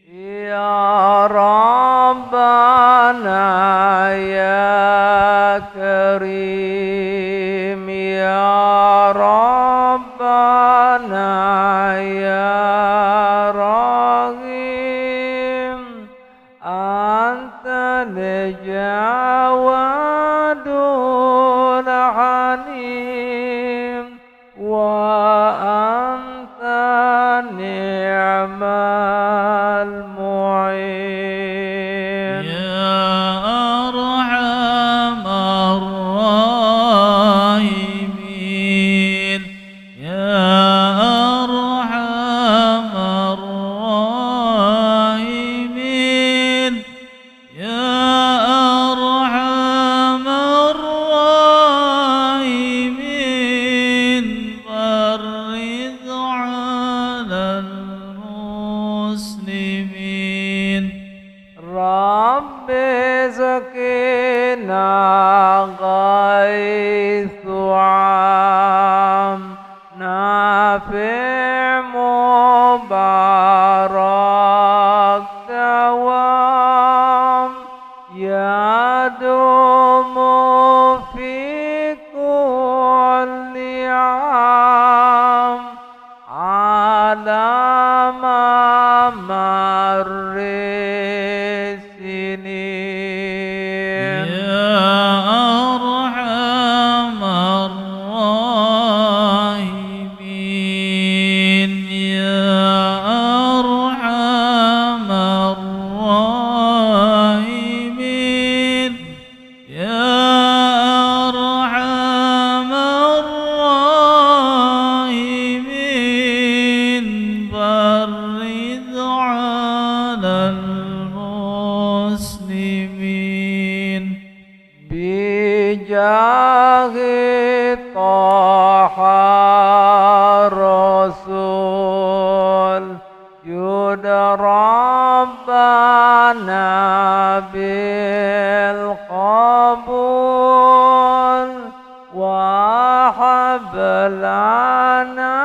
Ya Rabbana ya Karim, ya Rabbana ya Rahim, Anta Jawadul Halim, wa anta ni'mal mu'in. Ya Arhamar Rahimin, Ya Arhamar Rahimin, Ya Arhamar Rahimin, Farrid 'alal muslimin. Rabbi sakina ghaithu am, nafi' mubarak dawam, yadumu fi kulli am, ala ma marri sinin. Ya Arhamar Rahimin, Ya Arhamar Rahimin, Ya Arhamar Rahimin, Farrid 'alal muslimin. Bijahi Taha Rasul, Yud Rabbana bil qabul, wa hablana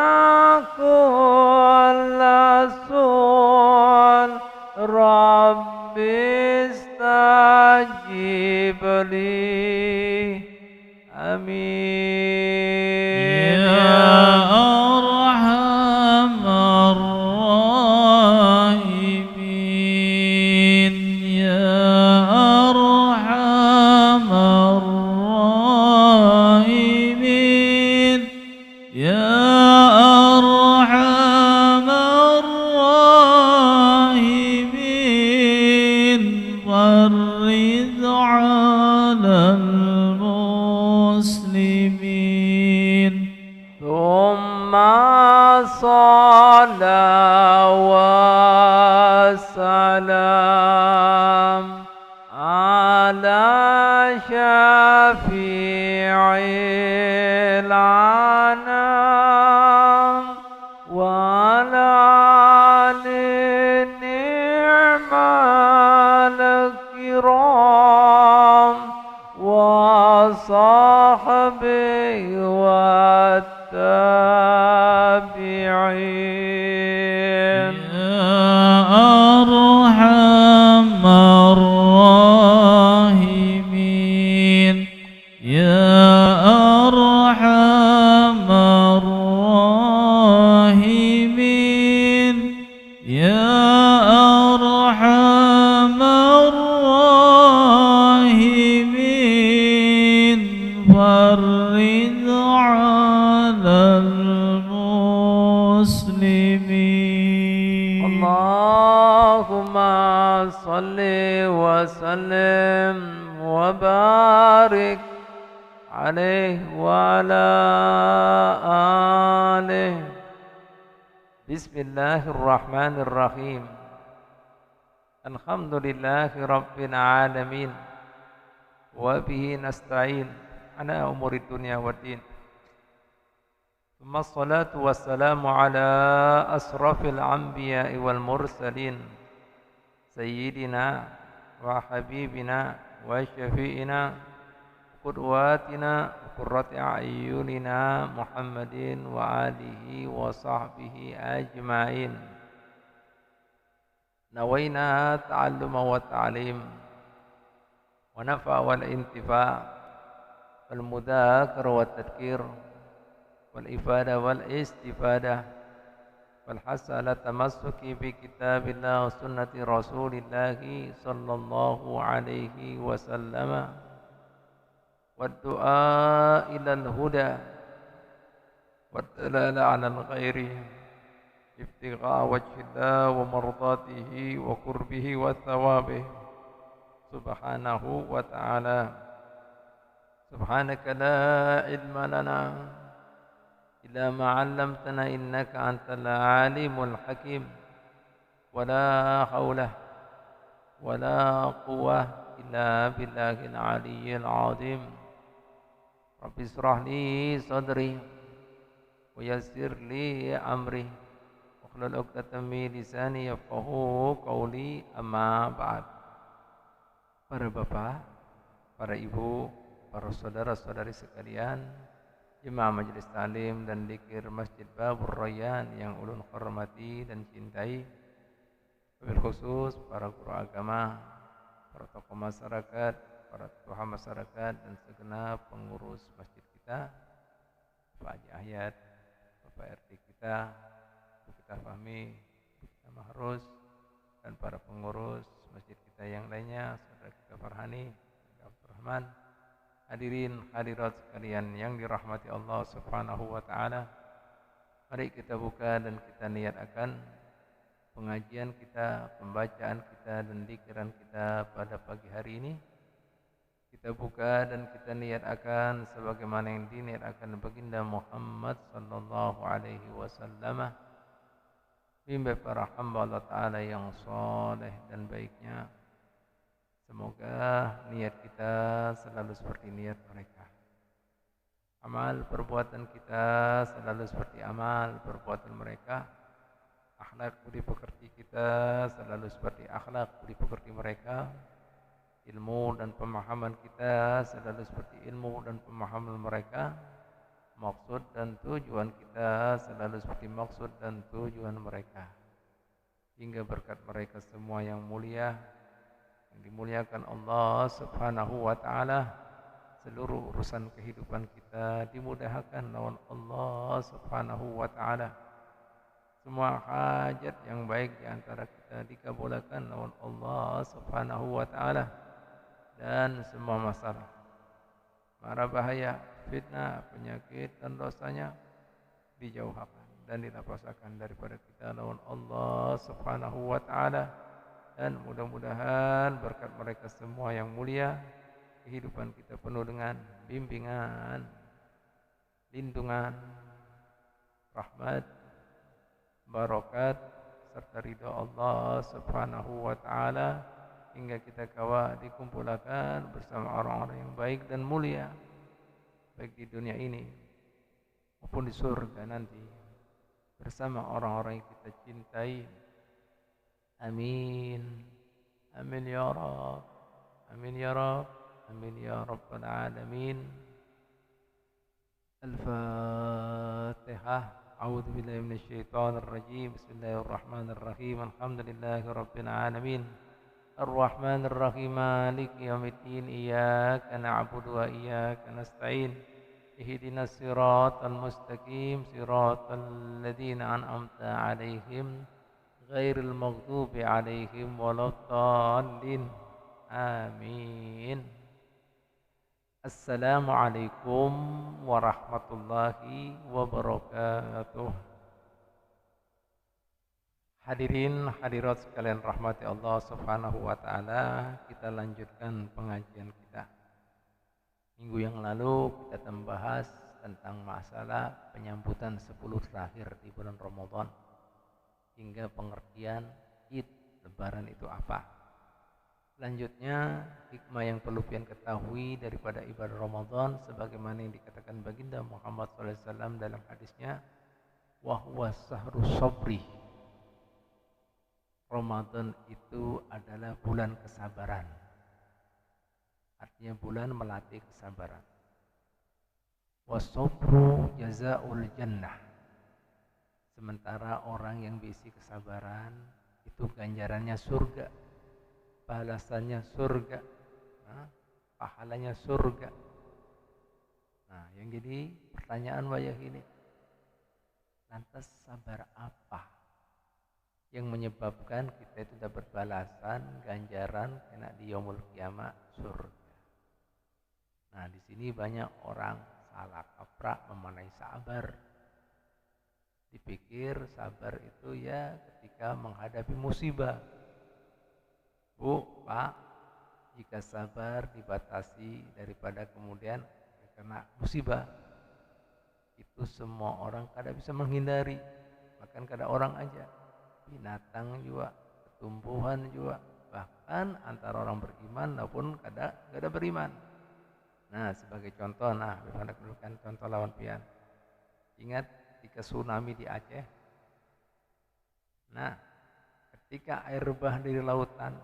kulla sul, Rabbi istajib li. Amin. Ya Arhamar Rahimin, Ya Arhamar Rahimin, Ya Arhamar Rahimin, Farrid 'alal muslimin. Thumma sala wa salam ala syafi'il anam, wa ala ni'mal kiram, wa sahbihi wa tabi'in. Arhamar Rahimin, Ya Arhamar Rahimin, Ya Arhamar Rahimin, Farrid 'alal muslimin. Allahumma salli wa sallim wa barik alaihi wa ala alihi. Bismillahirrahmanirrahim. Alhamdulillahi rabbil alamin, wa bihi nasta'in ala umuri dunya waddin. Thumma salatu wassalamu ala asrafil anbiya'i wal mursalin, sayyidina wa habibina wa syafi'ina qudwatina qurrati a'yunina Muhammadin wa alihi wa sahbihi ajma'in. نوينا التعلم والتعليم ونفع والانتفاع والمذاكرة والتذكير والإفادة والاستفادة والحث على التمسك بكتاب الله وسنة رسول الله صلى الله عليه وسلم والدعاء إلى الهدى والدلالة على الخير ابتغاء وجه الله ومرضاته وقربه وثوابه سبحانه وتعالى. سبحانك لا علم لنا إلا ما علمتنا إنك أنت العليم الحكيم ولا حول ولا قوة إلا بالله العلي العظيم. رب اشرح لي صدري ويسر لي أمري واحلل عقدة من lisani yafqahu qawli, amma ba'd. Para bapak, para ibu, para saudara-saudari sekalian, jemaah majelis talim dan dzikir Masjid Babur Rayyan yang ulun hormati dan cintai, wabil khusus para guru agama, para tokoh masyarakat, para tuha masyarakat dan segenap pengurus masjid kita, Pak Haji Ahyat, Bapak RT kita, kita Fahmi, kita Mahrus, dan para pengurus masjid kita yang lainnya, saudara kita Farhani, Abdurrahman, hadirin hadirat sekalian yang dirahmati Allah Subhanahu wa taala. Mari kita buka dan kita niatkan pengajian kita, pembacaan kita dan dzikiran kita pada pagi hari ini. Kita buka dan kita niatkan sebagaimana yang diniatkan baginda Muhammad sallallahu alaihi wasallam, bimbing para hamba Allah Ta'ala yang soleh dan baiknya. Semoga niat kita selalu seperti niat mereka. Amal perbuatan kita selalu seperti amal perbuatan mereka. Akhlak budi pekerti kita selalu seperti akhlak budi pekerti mereka. Ilmu dan pemahaman kita selalu seperti ilmu dan pemahaman mereka. Maksud dan tujuan kita selalu seperti maksud dan tujuan mereka. Hingga berkat mereka semua yang mulia, yang dimuliakan Allah Subhanahu wa taala, seluruh urusan kehidupan kita dimudahkan lawan Allah Subhanahu wa taala. Semua hajat yang baik di antara kita dikabulkan lawan Allah Subhanahu wa taala, dan semua masalah, mara bahaya, fitnah, penyakit dan dosanya dijauhkan dan dilepasakan daripada kita lawan Allah Subhanahu wa taala. Dan mudah-mudahan berkat mereka semua yang mulia, kehidupan kita penuh dengan bimbingan, lindungan, rahmat, barokat serta ridha Allah Subhanahu wa taala, hingga kita kawa dikumpulkan bersama orang-orang yang baik dan mulia, baik di dunia ini maupun di surga nanti, bersama orang-orang yang kita cintai. Amin. Amin ya Rabb. Amin ya Rabb. Amin ya Rabbal Alamin. Al-Fatihah. A'udzu billahi minasyaitonir rajim. Bismillahirrahmanirrahim. Alhamdulillahi rabbil alamin. Ar-Rahmanir Rahim. Maliki yaumiddin. Iyyaka na'budu wa iyyaka nasta'in. Ihdinas siratal mustaqim. Siratal ladzina an'amta 'alaihim ghairil maghdubi 'alaihim waladdallin. Amin. Assalamualaikum warahmatullahi wabarakatuh. Hadirin hadirat sekalian rahmati Allah Subhanahu wa taala, kita lanjutkan pengajian kita. Minggu yang lalu kita membahas tentang masalah penyambutan 10 terakhir di bulan Ramadan, hingga pengertian Id, Lebaran itu apa. Selanjutnya, hikmah yang perlu pian ketahui daripada ibadah Ramadan, sebagaimana yang dikatakan baginda Muhammad SAW dalam hadisnya, wa huwa sahru sabri. Ramadan itu adalah bulan kesabaran. Artinya bulan melatih kesabaran. Wasabru jazaul jannah. Sementara orang yang berisi kesabaran itu ganjarannya surga, balasannya surga, pahalanya surga. Nah, yang jadi pertanyaan wayah ini, lantas sabar apa yang menyebabkan kita itu dapat balasan, ganjaran kena di yaumul kiamat surga? Nah, di sini banyak orang salah kaprah memaknai sabar. Dipikir sabar itu ya ketika menghadapi musibah. Bu, Pak, jika sabar dibatasi daripada kemudian kena musibah, itu semua orang kada bisa menghindari. Bahkan kada orang aja, binatang juga, tumbuhan juga, bahkan antara orang beriman maupun kada beriman. Nah, sebagai contoh, berikan contoh lawan pian. Ingat ketika tsunami di Aceh. Nah, ketika air bah dari lautan,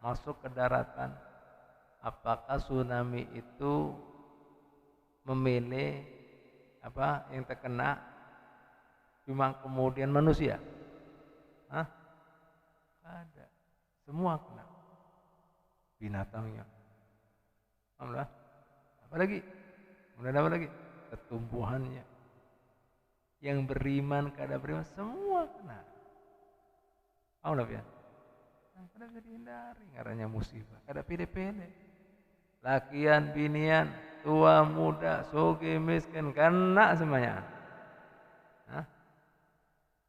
masuk ke daratan, apakah tsunami itu memilih apa yang terkena cuma kemudian manusia? Ada, semua kena, binatangnya. Alhamdulillah. Kemudian apa lagi? Tumbuhannya. Yang beriman kada beriman semua kena. Alhamdulillah. Kada bisa dihindari ngarannya musibah. Kada pilih-pilih. Lakian, binian, tua, muda, sugih, miskin, kena semuanya.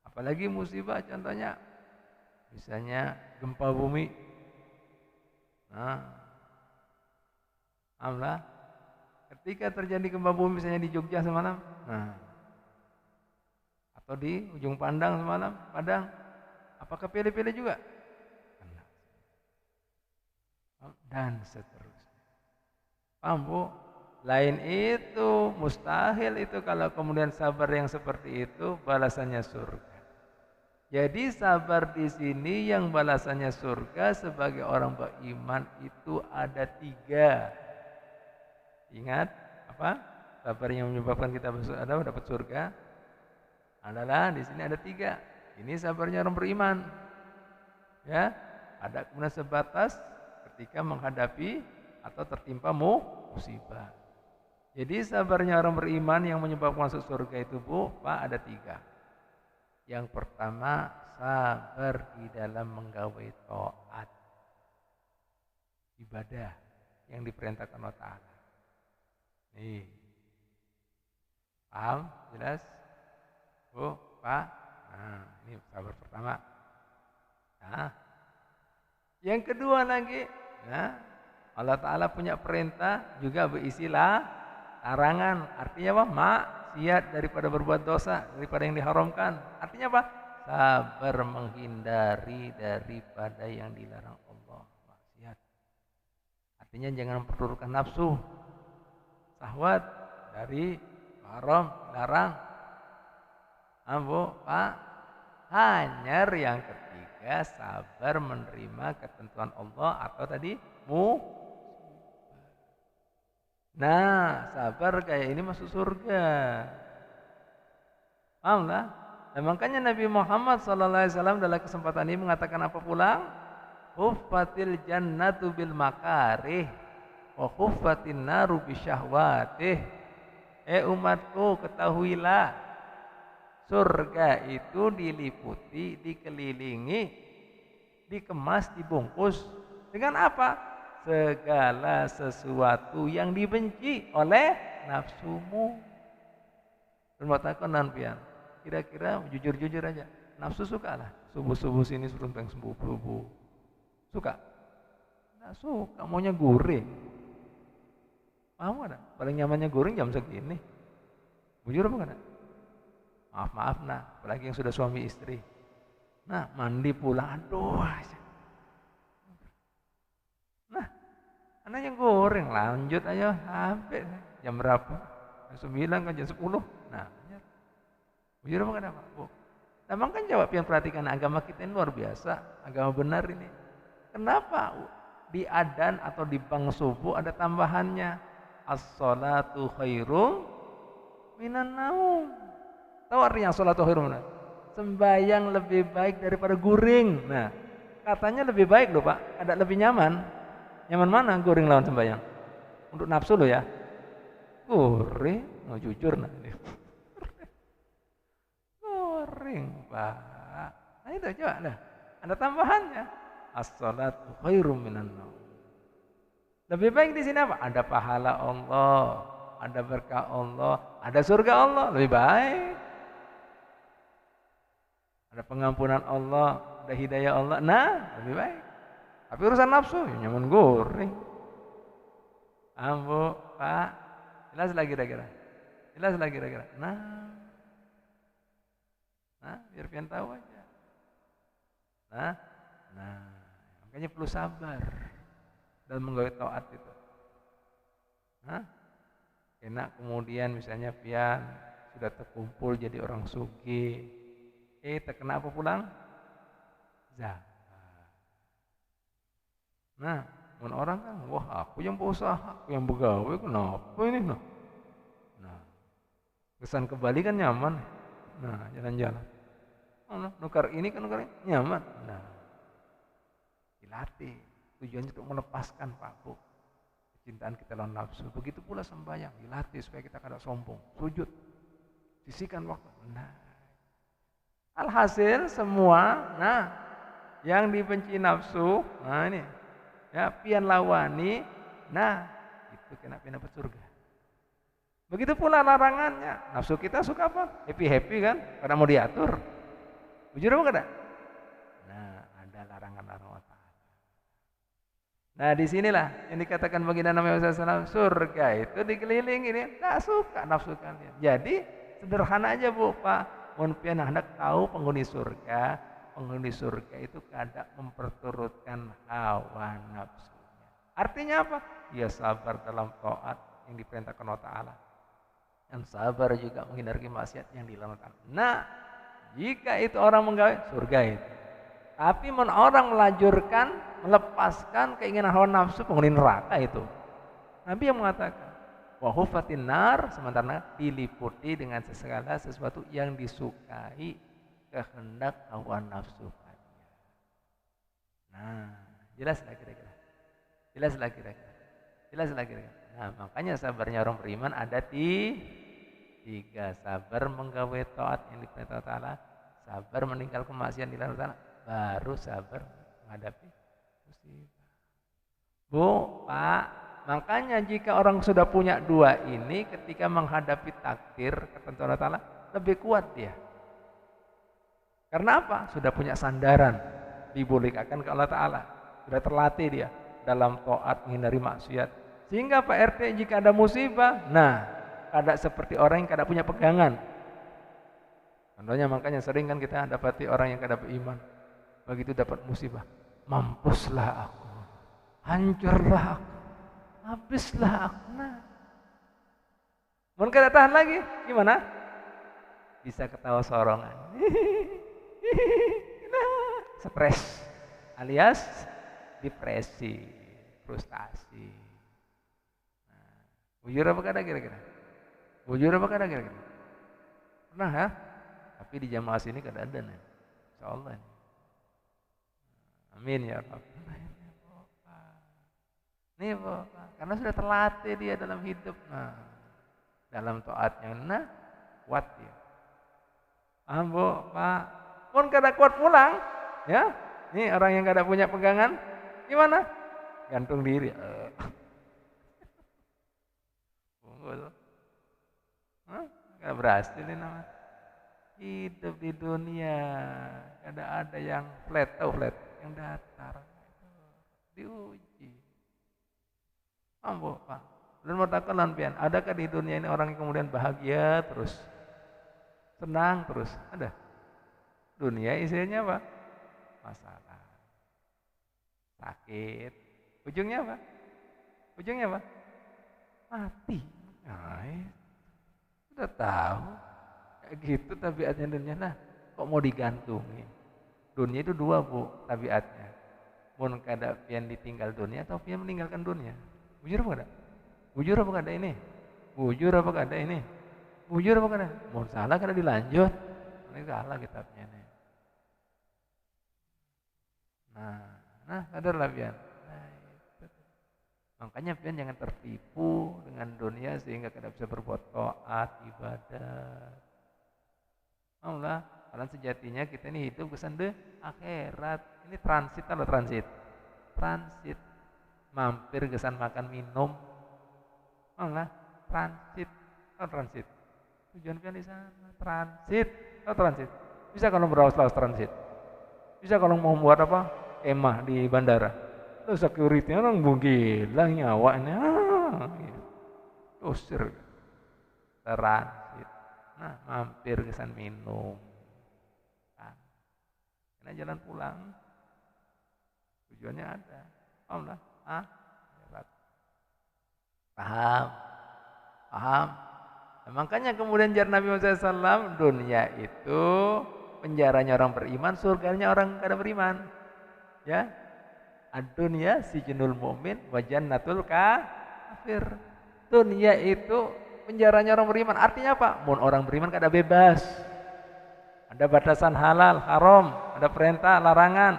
Apalagi musibah contohnya, misalnya gempa bumi. Alhamdulillah, ketika terjadi gempa bumi misalnya di Jogja semalam, atau di ujung Pandang semalam, Padang, apakah pilih-pilih juga? Kena. Dan seterusnya. Paham, Bu? Lain itu, mustahil itu kalau kemudian sabar yang seperti itu balasannya surga. Jadi sabar di sini yang balasannya surga sebagai orang beriman itu ada 3. Ingat apa? Sabar yang menyebabkan kita dapat surga adalah di sini ada 3. Ini sabarnya orang beriman. Ya, ada kemudian sebatas ketika menghadapi atau tertimpa musibah. Jadi sabarnya orang beriman yang menyebabkan masuk surga itu, Bu, Pak, ada 3. Yang pertama, sabar di dalam menggawe taat, ibadah yang diperintahkan Allah Ta'ala. Nih, paham? Jelas? Bu, Pak? Nah, ini sabar pertama. Nah, yang kedua lagi, Allah Ta'ala punya perintah juga berisilah larangan. Artinya apa? Maksiat daripada berbuat dosa, daripada yang diharamkan. Artinya apa? Sabar menghindari daripada yang dilarang Allah, maksiat. Artinya jangan memperturutkan nafsu, syahwat dari haram, dilarang. Bu, Pak, hanya yang ketiga sabar menerima ketentuan Allah atau tadi Nah, sabar kayak ini masuk surga. Paham lah? Nah, makanya Nabi Muhammad SAW dalam kesempatan ini mengatakan apa pula? Huffatil jannatu bil makarih wa huffatin naru bisyahwatih. Umatku, ketahuilah, surga itu diliputi, dikelilingi, dikemas, dibungkus dengan apa? Segala sesuatu yang dibenci oleh nafsumu. Bermatakan pian. Kira-kira jujur-jujur aja, nafsu suka lah subuh-subuh sini suruh subuh-subuh. Suka? Nggak suka, maunya goreng. Paham ada? Paling nyamannya goreng jam segini. Bujur apa enggak? Maaf nah, apalagi yang sudah suami istri. Nah, mandi pulang, aduh. Nah, anak yang goreng, lanjut aja sampai jam berapa? Jam 9 kan jam 10. Nah, bujur apa enggak, Bu? Nah, kan jawab yang perhatikan, agama kita ini luar biasa, agama benar ini. Kenapa di adzan atau di bang subuh ada tambahannya? As-sholatu khairum minan naum. Tahu artinya as-sholatu khairum minan? sembayang lebih baik daripada guring. Nah, katanya lebih baik loh Pak, ada lebih nyaman. Nyaman mana guring lawan sembayang? Untuk nafsu lo ya. Guring, mau jujur nah ini. Guring Pak. Nah itu coba dah. Ada tambahannya. As-salatu khairum minan naum. Lebih baik di sini apa? Ada pahala Allah, ada berkah Allah, ada surga Allah, lebih baik. Ada pengampunan Allah, ada hidayah Allah. Nah, lebih baik. Tapi urusan nafsu, ya nyaman goreng. Ambo, Pak. Jelas lagi kira-kira. Jelas lagi kira-kira. Nah, biar pian tahu aja. Nah, makanya perlu sabar dalam menggawe taat itu. Enak kemudian misalnya pian sudah terkumpul jadi orang sugih. Terkena apa pulang? Zakat. Nah, orang kan, wah aku yang berusaha, aku yang begawe, kenapa ini? Nah, kesan kembali kan nyaman. Nah, jalan-jalan. Nukar ini kan nukar ini nyaman. Nah, dilatih. Tujuannya untuk melepaskan Pak Bu kecintaan kita lawan nafsu. Begitu pula sembahyang, dilatih supaya kita kada sombong. Sujud, sisihkan waktu. Nah, alhasil semua, yang dibenci nafsu, ini, ya pian lawani, itu kena pian dapat surga. Begitu pula larangannya. Nafsu kita suka apa? Happy kan? Karena mau diatur. Jujur apa kada? Ada larangan-larangan. Nah disinilah yang dikatakan baginda Nabi SAW, surga itu dikelilingi ini, tak suka nafsu kalian. Jadi sederhana aja Bu Pak, mohon pian hendak tahu penghuni surga itu kadang memperturutkan hawa nafsunya. Artinya apa? Ya sabar dalam taat yang diperintahkan Allah Ta'ala, dan sabar juga menghindari maksiat yang dilarang. Nah, jika itu orang menggawe surga itu. Tapi orang melajurkan, melepaskan keinginan hawa nafsu, penghuni neraka itu. Nabi yang mengatakan, wa hufatin nar, sementara diliputi dengan segala sesuatu yang disukai kehendak hawa nafsu. Nah, jelas lagi kira-kira. Nah, makanya sabarnya orang beriman ada di 3. Sabar menggawe taat yang diperintah Allah, sabar meninggalkan maksiat yang dilarang Allah, baru sabar menghadapi musibah. Bu, Pak, makanya jika orang sudah punya 2 ini, ketika menghadapi takdir ketentuan Allah Ta'ala, lebih kuat dia. Karena apa? Sudah punya sandaran, dibolehkan ke Allah Ta'ala. Sudah terlatih dia dalam taat, menghindari maksiat. Sehingga Pak RT jika ada musibah, kada seperti orang yang kada punya pegangan. Contohnya makanya sering kan kita dapati orang yang kada beriman. Begitu dapat musibah, mampuslah aku, hancurlah aku, habislah aku. Mau kada tahan lagi, gimana? Bisa ketawa sorongan. Stres alias depresi, frustasi. Bujur apa kada kira-kira? Pernah ya? Tapi di jamaah sini kada ada nih. Insyaallah. Amin ya Rabb. Nih Bapak, karena sudah terlatih dia dalam hidup. Dalam taatnya, kuat dia. Paham Bu, Pak? Pun kada kuat pulang, ya. Nih orang yang kada punya pegangan, gimana? Gantung diri. Gak berhasil ini nama. Hidup di dunia ada yang flat, yang datar. Diuji. Ambo Pak. Dan mau takkan pian, adakah di dunia ini orang yang kemudian bahagia terus, senang terus? Ada. Dunia isinya apa? Masalah, sakit. Ujungnya apa? Mati. Sudah tahu kayak gitu tabiatnya dunia. Kok mau digantungi? Dunia itu 2 Bu tabiatnya. Mun kada pian ditinggal dunia atau pian meninggalkan dunia. Bujur apa kada? Bujur apa kada ini? Mun salah kada dilanjut. Ini salah kitabnya nih. Nah, sadarlah pian. Nah, itu. Makanya pian jangan tertipu dengan dunia sehingga tidak bisa berbuat taat, ibadah. Allah, karena sejatinya kita ini hidup kesan deh akhirat. Ini transit atau transit? Transit. Mampir kesan makan minum. Allah, transit atau transit? Tujuan pian di sana, transit atau transit? Bisa kalau berawas-awas transit. Bisa kalau mau buat apa? Kemah di bandara. Terus security orang gila nyawanya. Usir. Transit. Nah, mampir kesan minum. Karena jalan pulang. Tujuannya ada. Paham lah? Paham? Paham? Nah, makanya kemudian jar Nabi Muhammad SAW, dunia itu penjaranya orang beriman, surganya orang kada beriman. Ya, ad-dunya sijnul mu'min wa jannatul kafir. Dunia itu penjaranya orang beriman. Artinya apa? Mun orang beriman kada bebas. Ada batasan halal, haram, ada perintah, larangan,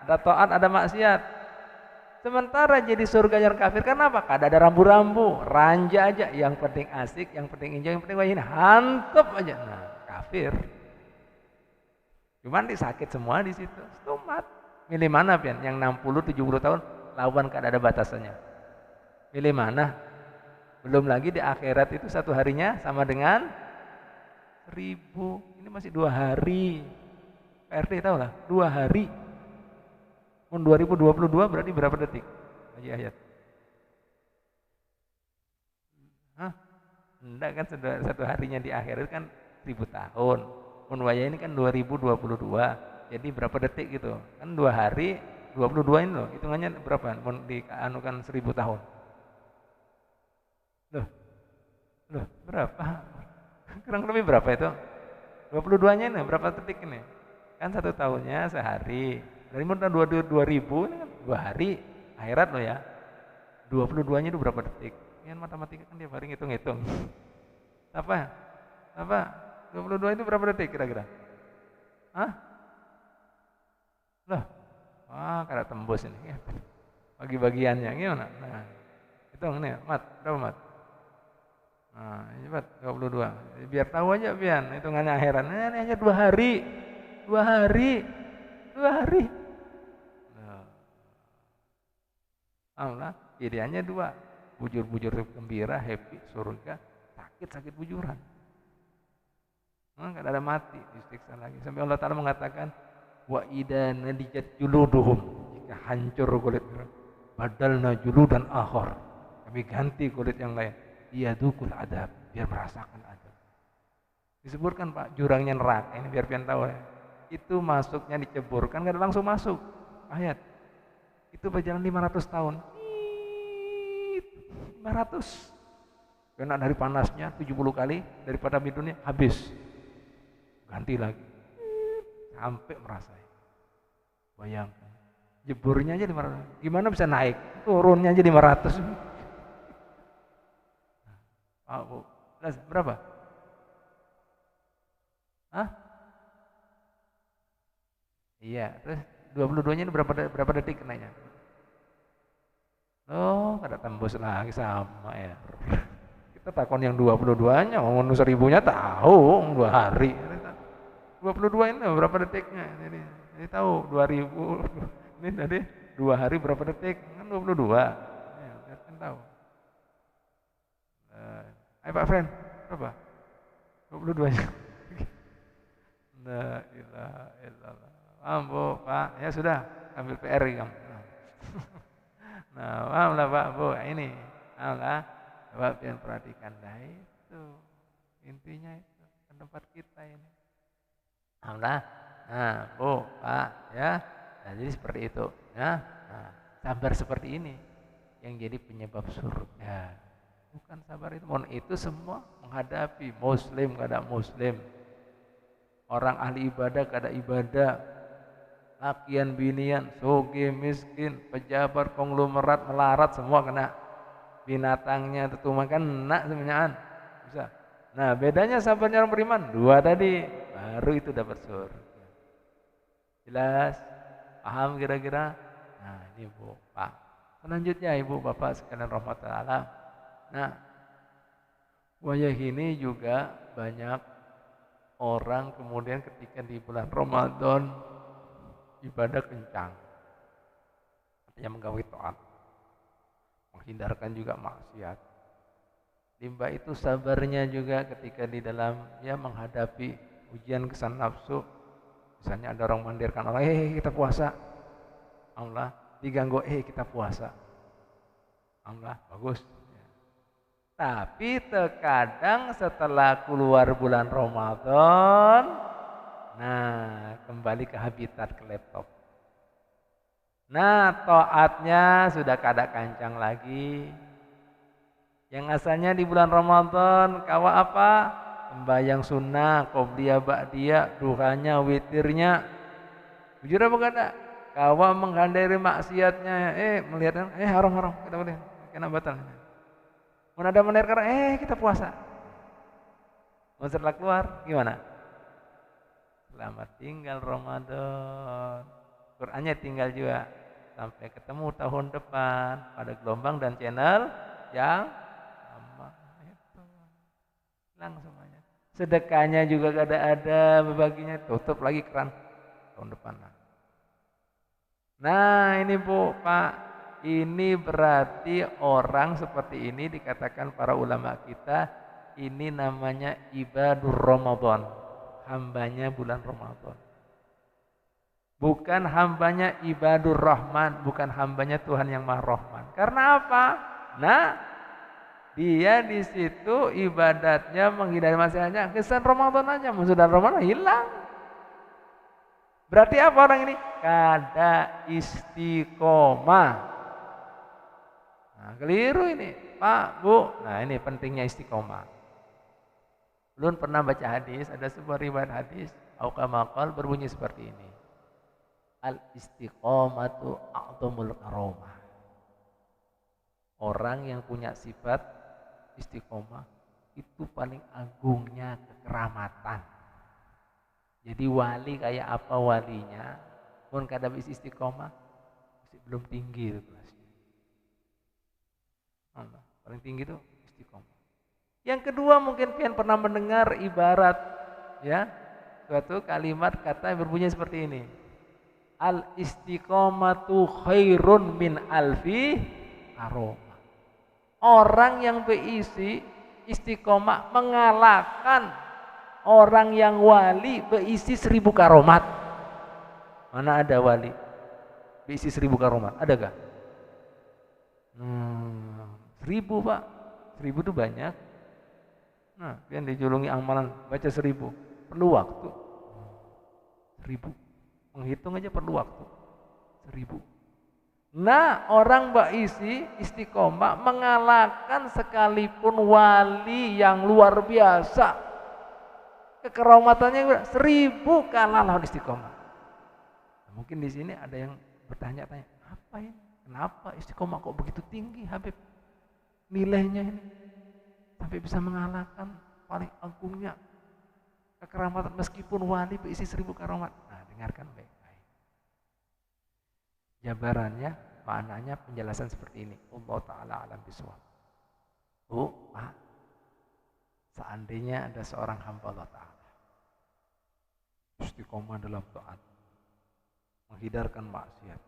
ada taat, ada maksiat. Sementara jadi surganya orang kafir, kenapa? Kada ada rambu-rambu, ranja aja. Yang penting asik, yang penting injak, yang penting wahin, hantep aja. Nah, kafir. Cuman disakit semua di situ. Stumat. Milih mana pian? Yang 60, 70 tahun lawan kada ada batasannya. Milih mana? Belum lagi di akhirat itu satu harinya sama dengan 1000. Ini masih 2 hari. PRT tahu lah, 2 hari. 2022 berarti berapa detik? Lagi ayat. Hah? Enggak kan satu harinya di akhirat kan 1000 tahun. Munwaya ini kan 2022. Jadi berapa detik gitu? Kan 2 hari 22 ini loh. Hitungannya berapa? Dianukan 1000 tahun. Loh, berapa? Kurang lebih berapa itu? 22-nya ini berapa detik ini? Kan 1 tahunnya sehari. Dari mulai 2000 ini kan 2 hari. Akhirat loh ya. 22-nya itu berapa detik? Yang matematika kan tiap hari ngitung-ngitung. Apa? 22 itu berapa detik kira-kira? Hah? Loh. Kada tembus ini. Bagi-bagiannya gimana? Nah, hitung nih, berapa mat? Nah, cepat 22. Biar tahu aja pian hitungannya akhirat. Nah, ini hanya 2 hari. 2 hari. 2 hari. Allah, ideanya 2. Bujur-bujur gembira, happy, surga, sakit bujuran. Kada ada mati, disiksa lagi. Sampai Allah Ta'ala mengatakan, wa idan nadijat juluduhum, jika hancur kulit badalna juludan akhar, kami ganti kulit yang lain, iyadukul adab, biar merasakan adab. Disebutkan Pak, jurangnya neraka ini biar pian tahu ya. Itu masuknya diceburkan, kada langsung masuk. Ayat itu berjalan 500 tahun. 500. Kena dari panasnya 70 kali daripada minumnya habis. Ganti lagi. Sampai merasain. Bayangkan. Jeburnya aja 500. Gimana bisa naik? Turunnya aja 500. Bu. Berapa? Hah? Iya, terus 22-nya ini berapa detik kenanya? Oh, kada tembus lagi sama ya. Kita takon yang 22-nya, ngomong 1000-nya tahu 2 hari. 22 ini berapa detiknya? Ini tahu 2000. Ini tadi 2 hari berapa detik? Kan 22. Ya, kan tahu. Ayo Pak Friend, berapa? 22-nya. La ilaha illallah. Bu, Pak, ya sudah, ambil PR kamu. Nah, maaflah Pak, Bu, ini, maaflah, Bapak jangan perhatikan dah itu, intinya itu, ke tempat kita ini. Maaflah, nah, Bu, Pak, ya, nah, jadi seperti itu, ya, nah, sabar seperti ini, yang jadi penyebab surga. Bukan sabar itu semua menghadapi Muslim, kada Muslim, orang ahli ibadah, kada ibadah, lakian binian, soge miskin, pejabat, konglomerat, melarat, semua kena. Binatangnya tentu makan kena semuanya bisa. Nah, bedanya sabarnya orang beriman 2 tadi. baru itu dapat surga. Jelas? Paham kira-kira? Nah ini Bu, Pak. Selanjutnya Ibu Bapak sekalian rahmatullah alam. Nah, wayah ini juga banyak orang kemudian ketika di bulan Ramadan ibadah kencang. Artinya menggawe taat. Menghindarkan juga maksiat. Limbah itu sabarnya juga ketika di dalam menghadapi ujian kesan nafsu. Misalnya ada orang mandirkan orang, kita puasa. Allah diganggu, kita puasa. Allah bagus. Tapi terkadang setelah keluar bulan Ramadan, nah kembali ke habitat, ke laptop. Nah taatnya sudah kada kancang lagi. Yang asalnya di bulan Ramadan kawa apa? Sembahyang sunnah, qobliyah, ba'diyah, duhanya, witirnya. Jujur apa kada? Kawa menghindari maksiatnya, melihat haram, kita boleh, kena batal. Mau ada menarik karena kita puasa. Mau setelah keluar gimana? Selamat tinggal Ramadan. Qur'annya tinggal juga. Sampai ketemu tahun depan pada gelombang dan channel yang sama. Itu hilang semuanya. Sedekahnya juga ada bebaginya, tutup lagi keran tahun depan. Nah ini Bu, Pak, ini berarti orang seperti ini dikatakan para ulama kita, ini namanya ibadur Ramadan, hambanya bulan Ramadan. Bukan hambanya ibadur Rahman, bukan hambanya Tuhan yang Maha Rahman. Karena apa? Nah, dia di situ ibadatnya menghindari maksiatnya, kesan Ramadan aja, sudah Ramadan hilang. Berarti apa orang ini? Kada istiqomah. Nah, keliru ini, Pak, Bu. Nah, ini pentingnya istiqomah. Belum pernah baca hadis, ada sebuah riwayat hadis, au kama qala berbunyi seperti ini. Al istiqomatu a'dhamul karomah. Orang yang punya sifat istiqomah itu paling agungnya kekeramatan. Jadi wali kayak apa walinya, pun kada bisa istiqomah, masih belum tinggi itu kelasnya. Paling tinggi itu istiqomah. Yang kedua mungkin kalian pernah mendengar ibarat suatu kalimat kata yang berbunyi seperti ini. Al istiqomatu khairun min alfi karomah. Orang yang berisi istiqomah mengalahkan orang yang wali berisi 1000 karomat. Mana ada wali berisi 1000 karomat? Adakah? 1000 Pak. 1000 itu banyak. Nah, yang dijulungi amalan baca 1000 perlu waktu. 1000 menghitung aja perlu waktu. 1000. Nah, orang berisi istiqomah mengalahkan sekalipun wali yang luar biasa. Kekeramatannya 1000 kalah lawan istiqomah. Nah, mungkin di sini ada yang bertanya-tanya, apa ini? Kenapa istiqomah kok begitu tinggi, Habib? Nilainya ini sampai bisa mengalahkan paling agungnya kekeramatan meskipun wali berisi 1000 karamat. Nah, dengarkan baik-baik. Jabarannya, maknanya penjelasan seperti ini. Allah Ta'ala alam bisawab. Pak, seandainya ada seorang hamba Allah Ta'ala istiqomah dalam taat, menghindarkan maksiat,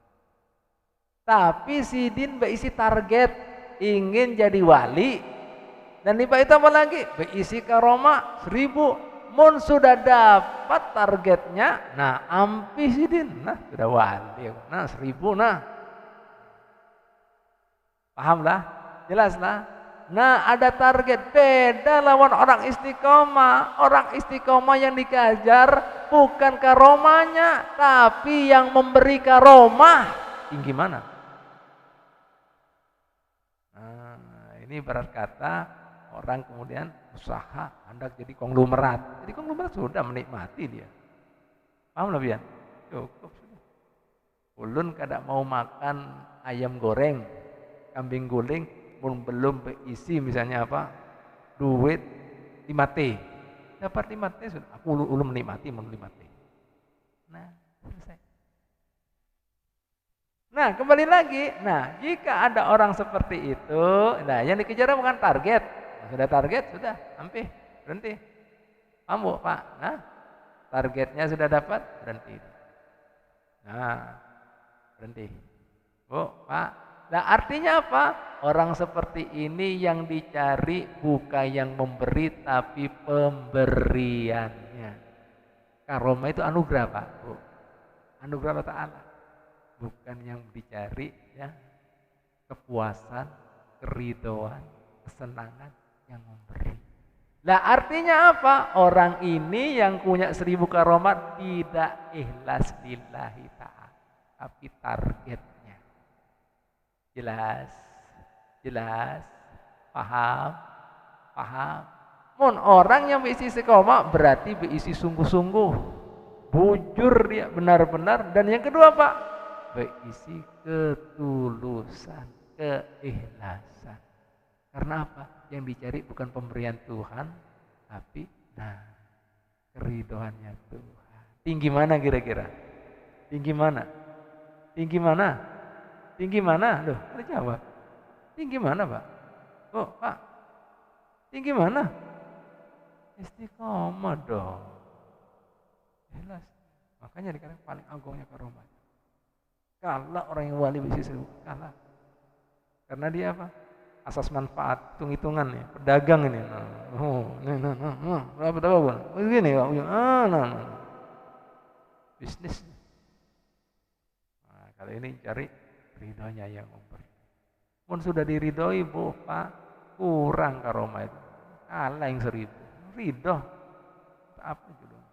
tapi sidin berisi target ingin jadi wali, dan di itu apa lagi? Berisi karoma 1000. Mun sudah dapat targetnya, nah ampi sidin, nah sudah wali, nah 1000, nah paham lah, jelas lah. Nah ada target, beda lawan orang istiqomah. Orang istiqomah yang dikejar bukan karomanya, tapi yang memberi karomah tinggi mana? Nah ini ibarat kata orang kemudian usaha hendak jadi konglomerat. Jadi konglomerat sudah menikmati dia. Paham lah Bian? Cukup sudah. Ulun kada mau makan ayam goreng, kambing guling, pun belum berisi misalnya apa? Duit 5T. dapat 5T sudah. Aku ulun menikmati, mau 5T. Nah, selesai. Nah, kembali lagi. Nah, jika ada orang seperti itu, nah yang dikejar bukan target. Sudah target, sudah, hampir, berhenti. Kamu, Pak. Nah, targetnya sudah dapat, berhenti. Nah, berhenti. Bu, Pak. Nah, artinya apa? Orang seperti ini yang dicari bukan yang memberi, tapi pemberiannya. Karomah itu anugerah, Pak, Bu. Anugerah Allah Ta'ala. Bukan yang dicari ya kepuasan, keridhaan, kesenangan yang memberi. Nah, artinya apa? Orang ini yang punya 1000 karomat tidak ikhlas lillahi ta'ala, tapi targetnya. Jelas? Jelas? Paham? Paham? Mun orang yang berisi istiqomah berarti berisi sungguh-sungguh, bujur dia benar-benar, dan yang kedua Pak, berisi ketulusan, keikhlasan. Karena apa? Yang dicari bukan pemberian Tuhan, tapi keridhoannya Tuhan. Tinggi mana kira-kira? Tinggi mana? Tinggi mana? Tinggi mana? Loh, ada jawab. Tinggi mana, Pak? Oh, Pak. Tinggi mana? Istiqomah dong. Jelas. Makanya dikatakan paling agungnya karomah. Kalah orang yang wali bisi seribu, kalah. Karena dia apa? Asas manfaat, hitung-hitungan ya, pedagang ini. Berapa tahun? Begini Pak. Bisnis. Nah, kali ini cari ridhonya yang memberi. Pun sudah diridhoi, Bu, Pak, kurang karomah itu. Kalah yang 1000. Ridho. Apa judulnya?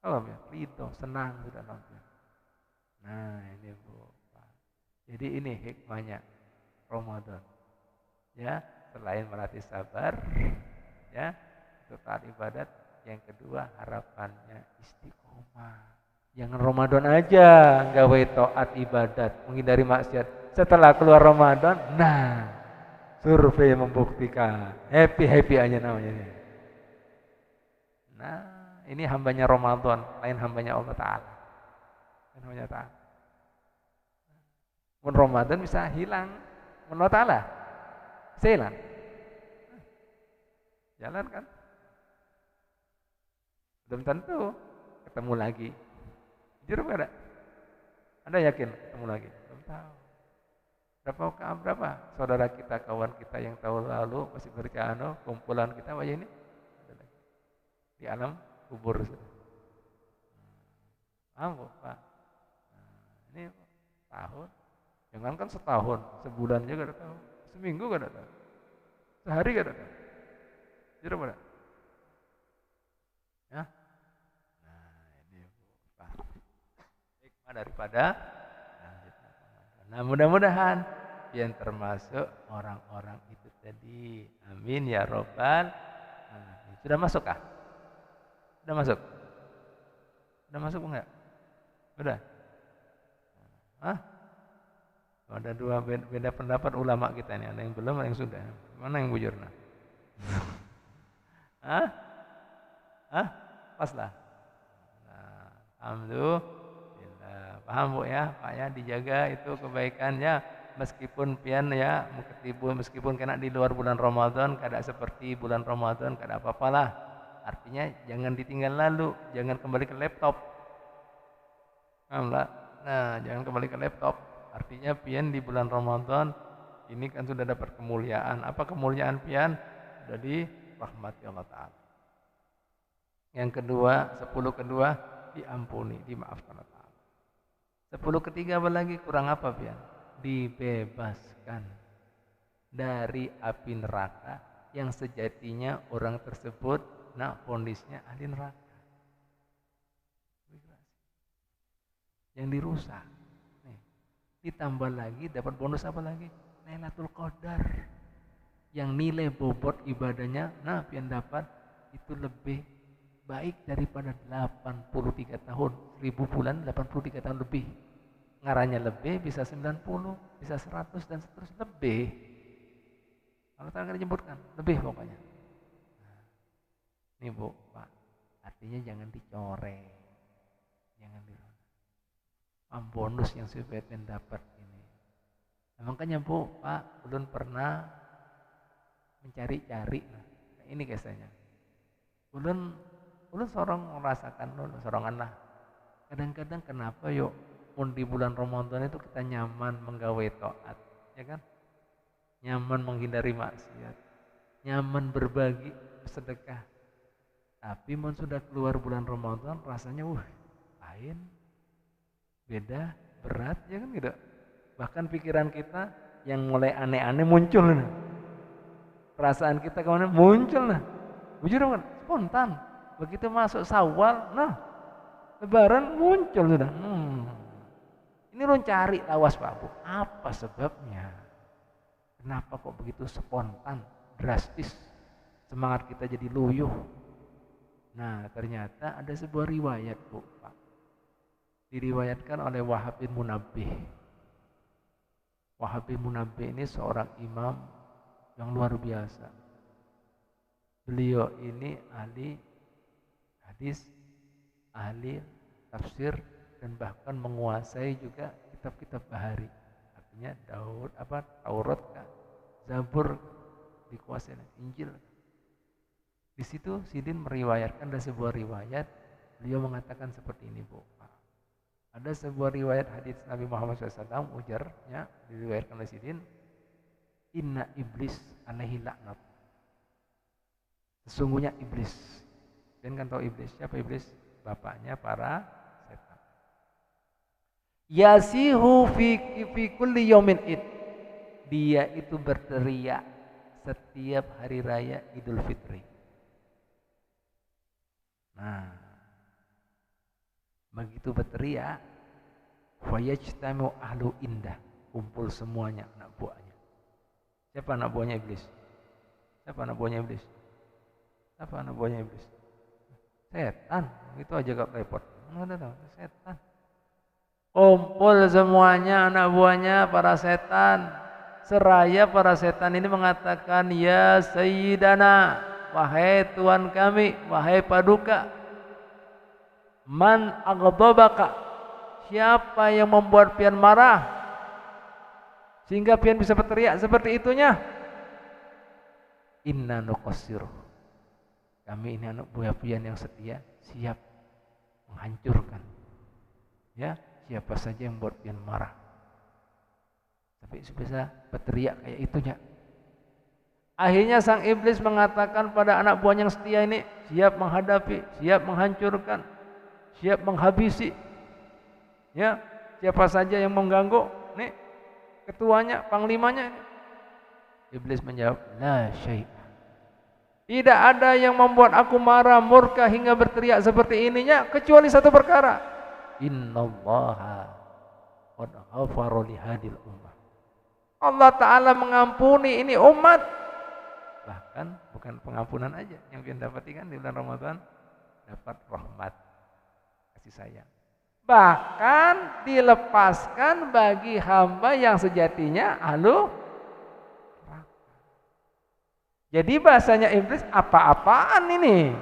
Apa ya? Ridho, senang sudah nonton. Nah, ini Bu, Pak. Jadi ini hikmahnya Ramadan. Ya, selain melatih sabar, ya, untuk taat ibadat, yang kedua harapannya istiqomah. Jangan Ramadan aja gawe taat ibadat, menghindari maksiat. Setelah keluar Ramadan, nah, survei membuktikan happy aja namanya. Nah, ini hambanya Ramadan, lain hambanya Allah Ta'ala. Hambanya Ta'ala. Mun Ramadan bisa hilang, mun Allah Ta'ala bisa hilang. Jalan kan? Belum tentu ketemu lagi. Jujur enggak ada? Anda yakin ketemu lagi? Belum tahu. Berapa saudara kita, kawan kita yang tahun lalu masih bercanda, kumpulan kita wajah ini ada lagi di alam kubur. Pak. Nah, ini tahun, jangankan setahun, sebulan juga ada tahu, seminggu gak ada tahu, sehari gak ada tahu. Jujur pada? Ya. Nah, ini Pak. Hikmah daripada. Nah, mudah-mudahan yang termasuk orang-orang itu tadi. Amin ya robbal. Nah, sudah masuk kah? Sudah masuk? Sudah masuk enggak? Sudah? Hah? Ada dua beda pendapat ulama kita ini. Ada yang belum, ada yang sudah. Mana yang bujur? Hah? Pas lah. Nah, alhamdulillah. Paham Bu ya, Pak ya, dijaga itu kebaikannya meskipun pian ya, meskipun kena di luar bulan Ramadan, kada seperti bulan Ramadan, kada apa-apalah. Artinya jangan ditinggal lalu, jangan kembali ke laptop. Nah, jangan kembali ke laptop. Artinya pian di bulan Ramadan ini kan sudah dapat kemuliaan. Apa kemuliaan pian? Sudah dirahmati Allah Ta'ala. Yang kedua, 10 kedua diampuni, dimaafkan Allah Ta'ala. 10 ketiga apa lagi? Kurang apa pian? Dibebaskan dari api neraka yang sejatinya orang tersebut pondisnya ahli neraka. Yang dirusak. Nih, ditambah lagi dapat bonus apa lagi? Lailatul Qadar. Yang nilai bobot ibadahnya pian dapat itu lebih baik daripada 83 tahun, 1000 bulan 83 tahun lebih. Ngaranya lebih, bisa 90, bisa 100 dan seterusnya lebih. Kalau tak akan disebutkan, lebih pokoknya. Nih Bu, Pak, artinya jangan dicoreng, jangan bonus yang Sebastian dapat ini. Nah, makanya Bu, Pak, ulun pernah mencari-cari. Nah, ini kisahnya. Ulun sorong merasakan sorongan lah. Kadang-kadang kenapa yuk di bulan Ramadan itu kita nyaman menggawe taat, ya kan? Nyaman menghindari maksiat, nyaman berbagi, sedekah. Tapi sudah keluar bulan Ramadan rasanya lain, beda, berat, ya kan gitu. Bahkan pikiran kita yang mulai aneh-aneh muncul. Perasaan kita kemana muncul nah. Bujur kan spontan. Begitu masuk Syawal, nah Lebaran muncul sudah. Ini lu cari lawas Pak Bu. Apa sebabnya? Kenapa kok begitu spontan, drastis? Semangat kita jadi loyo. Nah, ternyata ada sebuah riwayat Bu, Pak. Diriwayatkan oleh Wahab bin Munabbih. Wahab bin Munabbih ini seorang imam yang luar biasa. Beliau ini ahli hadis, ahli tafsir, dan bahkan menguasai juga kitab-kitab bahari. Artinya Taurat, Zabur dikuasai, Injil. Di situ Sidin meriwayatkan ada sebuah riwayat, beliau mengatakan seperti ini Bu. Ada sebuah riwayat hadis Nabi Muhammad SAW, ujarnya diriwayatkan oleh Sidin, inna iblis alaihi laknat. Sesungguhnya iblis. Dan kan tahu iblis, siapa iblis? Bapaknya para setan. Yasihu fi kulli yaumin id. Dia itu berteriak setiap hari raya Idul Fitri. Nah, begitu berteriak, fayajtamu ahlu indah, kumpul semuanya anak buahnya. Siapa anak buahnya iblis? Siapa anak buahnya iblis? Siapa anak buahnya iblis? Setan. Itu aja gak repot. Setan. Kumpul semuanya anak buahnya para setan. Seraya para setan ini mengatakan, ya Sayyidana, wahai Tuhan kami, wahai Paduka, man aghdabaka, siapa yang membuat pian marah sehingga pian bisa berteriak seperti itunya? Inna nuqassiru, kami ini anak buah pian yang setia, siap menghancurkan. Ya, siapa saja yang membuat pian marah tapi bisa berteriak kayak itunya. Akhirnya sang iblis mengatakan pada anak buah yang setia ini, siap menghadapi, siap menghancurkan, siap menghabisi. Ya, siapa saja yang mengganggu, nih ketuanya, panglimanya ini. Iblis menjawab, la syai'. Tidak ada yang membuat aku marah, murka hingga berteriak seperti ininya kecuali satu perkara. Innallaha qad ghafara li hadil ummah. Allah Ta'ala mengampuni ini umat. Bahkan bukan pengampunan aja yang kita dapati kan di bulan Ramadan, dapat rahmat, kasih sayang. Bahkan dilepaskan bagi hamba yang sejatinya ahlu. Jadi bahasanya iblis, apa-apaan ini?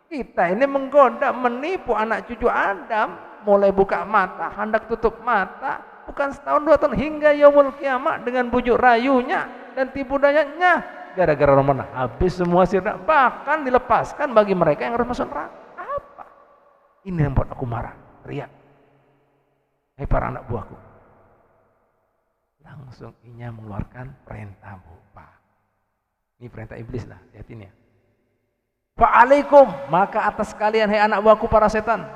Kita ini menggoda, menipu anak cucu Adam, mulai buka mata, hendak tutup mata, bukan setahun 2 tahun hingga yaumul kiamat dengan bujuk rayunya dan tipu dayanya. Gara-gara Ramadan habis semua sirna, bahkan dilepaskan bagi mereka yang harus masuk neraka. Apa? Ini yang buat aku marah, teriak. Hai para anak buahku. Langsung inya mengeluarkan perintah Pak. Ini perintah iblis lah, lihatin ya. Fa'alaikum, maka atas kalian hai anak buahku para setan,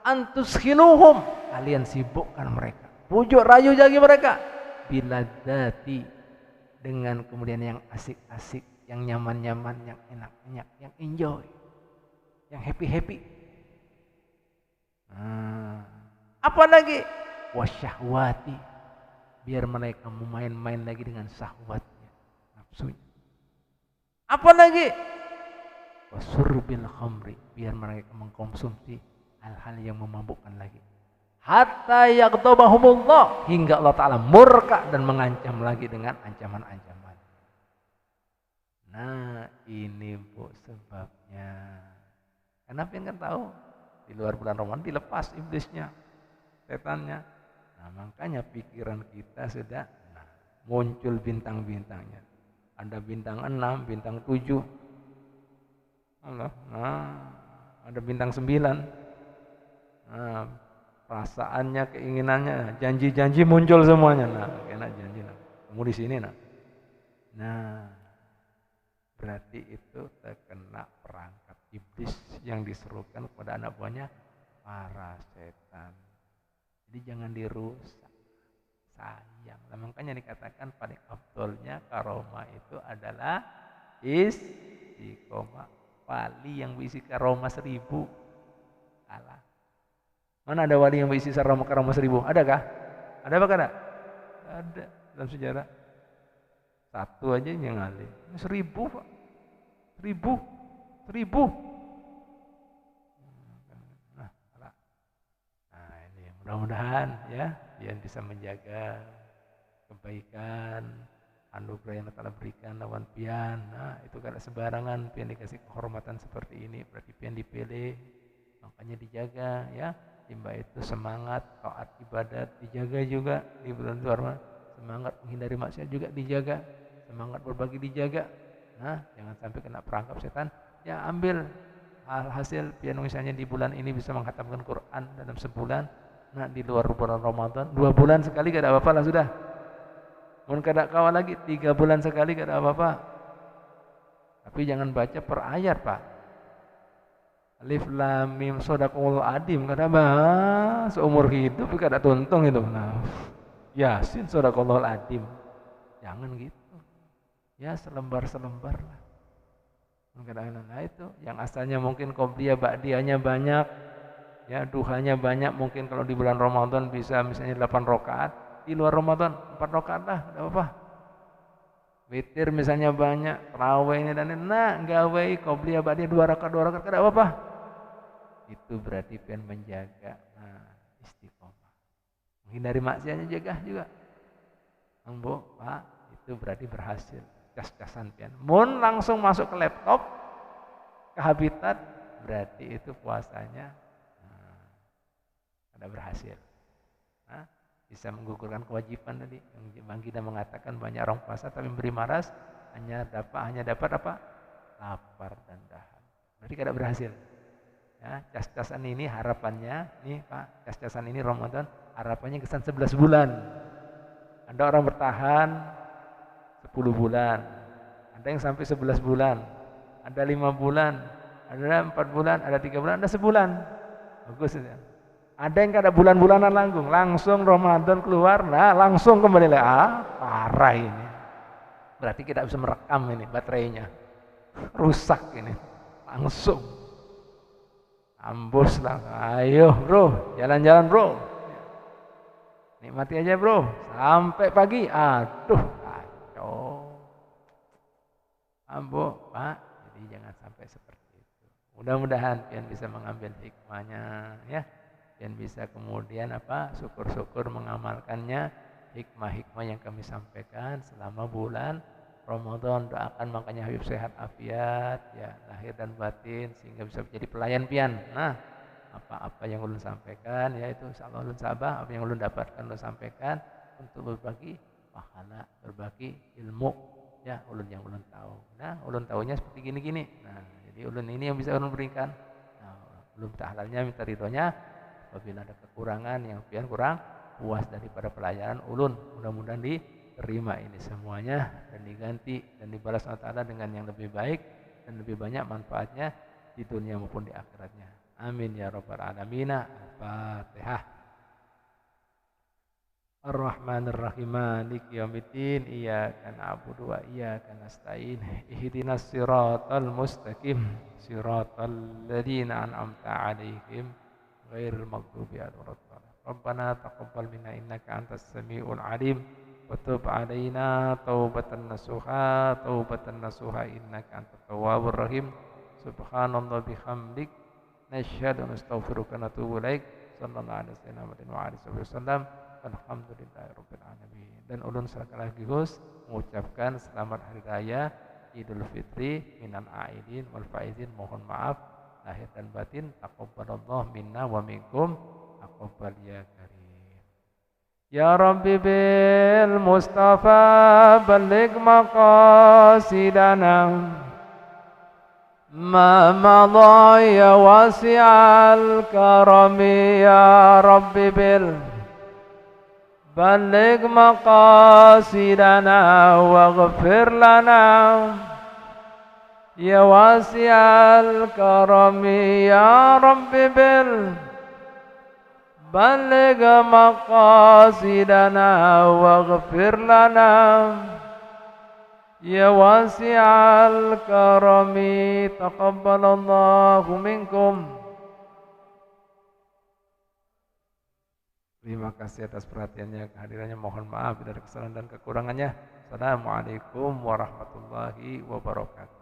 antuskhinuhum, kalian sibukkan mereka, pujuk rayu jagi mereka, biladzati, dengan kemudian yang asik-asik, yang nyaman-nyaman, yang enak-enak, yang enjoy, yang happy-happy. Apalagi wasyahwati, biar mereka main-main lagi dengan syahwatnya, nafsunya. Apalagi wasurbil khamri, biar mereka mengkonsumsi hal-hal yang memabukkan lagi. Hatta yaghdabahumullah, hingga Allah Ta'ala murka dan mengancam lagi dengan ancaman-ancaman. Nah, ini Bu sebabnya. Karena pian kan tahu di luar bulan Ramadan dilepas iblisnya, setannya. Nah, makanya pikiran kita sudah muncul bintang-bintangnya. Ada bintang 6, bintang 7. Allah. Nah, ada bintang 9. Nah, perasaannya, keinginannya, janji-janji muncul semuanya. Nah, enak janji nah. Kamu di sini nah. Nah, berarti itu terkena perangkap iblis yang diserukan kepada anak buahnya para setan. Jadi jangan dirusak, sayang. Nah, makanya dikatakan paling afdolnya karomah itu adalah istiqomah. Wali yang berisi karomah 1000 kalah. Mana ada wali yang berisi karomah 1000? Adakah? Ada apa kada? Ada dalam sejarah. Satu aja yang ngalih. 1000 Pak. 1000. Nah ini mudah-mudahan ya yang bisa menjaga kebaikan anugerah yang telah berikan lawan pian. Nah itu kada sembarangan pian dikasih kehormatan seperti ini, berarti pian dipilih, makanya dijaga ya. Timba itu semangat taat ibadat dijaga juga di bulan Ramadan, semangat menghindari maksiat juga dijaga, semangat berbagi dijaga. Nah jangan sampai kena perangkap setan. Ya ambil hasil pian misalnya di bulan ini bisa menghatamkan Quran dalam sebulan. Nah di luar bulan Ramadan 2 bulan sekali kada apa-apa lah sudah. Mun kada kawan lagi 3 bulan sekali kada apa-apa. Tapi jangan baca per ayat Pak. Alif lam mim sodaqul adim kada bah seumur hidup kada tuntung itu. Nah, Yasin sodaqul adim. Jangan gitu. Ya selembar-selembar lah. Nah itu yang asalnya mungkin qobliyah ba'diyahnya banyak. Ya duhanya banyak, mungkin kalau di bulan Ramadan bisa misalnya 8 rakaat. Di luar Ramadan 4 rakaat lah, tidak apa-apa. Witir misalnya banyak, tarawih ini dan ini, nah gawe qobliyah ba'diyah 2 rakaat tidak apa-apa. Itu berarti pian menjaga istiqomah. Menghindari maksiatnya jaga juga. Ambo, Pak, itu berarti berhasil. Cas-casan pian. Mun langsung masuk ke laptop, ke habitat, berarti itu puasanya ada berhasil. Bisa menggugurkan kewajiban tadi. Yang kita mengatakan banyak orang puasa tapi memberi maras hanya dapat apa? Lapar dan dahaga. Berarti tidak berhasil. Ya, cas-casan ini harapannya, nih Pak, cas-casan ini Ramadan harapannya kesan 11 bulan. Ada orang bertahan 10 bulan. Ada yang sampai 11 bulan. Ada 5 bulan, ada 4 bulan, ada 3 bulan, ada sebulan. Bagus ya. Ada yang kada bulan-bulanan langsung Ramadan keluar, nah langsung kembali lagi. Parah ini. Berarti kita bisa merekam ini baterainya. Rusak ini. Langsung. Ambus lah. Ayo bro, jalan-jalan bro. Nikmati aja bro. Sampai pagi. Aduh, kacau. Ambo, Pak. Jadi jangan sampai seperti itu. Mudah-mudahan pian bisa mengambil hikmahnya, ya. Dan bisa kemudian syukur-syukur mengamalkannya hikmah-hikmah yang kami sampaikan selama bulan Ramadan. Doakan makanya Habib sehat afiat ya lahir dan batin sehingga bisa menjadi pelayan pian. Nah apa-apa yang ulun sampaikan ya itu insyaallah ulun sabah, apa yang ulun dapatkan ulun sampaikan untuk berbagi pahala, berbagi ilmu ya ulun yang ulun tahu. Nah ulun tahunya seperti gini-gini. Nah jadi ulun ini yang bisa ulun berikan. Nah, ulun tahlalnya minta ridhonya. Apabila ada kekurangan yang pian kurang puas daripada pelajaran ulun, mudah-mudahan diterima ini semuanya dan diganti dan dibalas Allah Ta'ala dengan yang lebih baik dan lebih banyak manfaatnya di dunia maupun di akhiratnya. Amin ya rabbal alamin. Al-Fatihah. Ar-Rahmanir Rahim. Maliki yaumiddin. Iyyaka na'budu wa iyyaka nasta'in. Ihdinas siratal mustaqim. Siratal ladzina an'amta 'alaihim ghairil maghdubi 'alaihim waladdallin. Rabbana taqabbal minna innaka antas samiul 'alim wa tub 'alaina taubatan nasuha innaka antat tawwabur rahim. Subhanallah bihamdik nasyhadu an nastaghfiruka wa natubu ilaik. Sallallahu alaihi wasallam. Alhamdulillahirabbil alamin. Dan ulun sekali lagi mengucapkan selamat hari raya Idul Fitri minal aidin wal faizin, mohon maaf lahir dan batin. Taqabbalallahu minna wa minkum, taqabbal ya karim. Ya Rabbi bil Mustafa balligh maqasidana ma madha ya wasi'al karami. Ya Rabbi bil balligh maqasidana waghfir lana ya wasi'al karami. Ya Rabbi bil balligh maqasidana waghfir lana ya wasi'al karami. Taqabbalallahu minkum. Terima kasih atas perhatiannya, kehadirannya. Mohon maaf dari kesalahan dan kekurangannya. Assalamualaikum warahmatullahi wabarakatuh.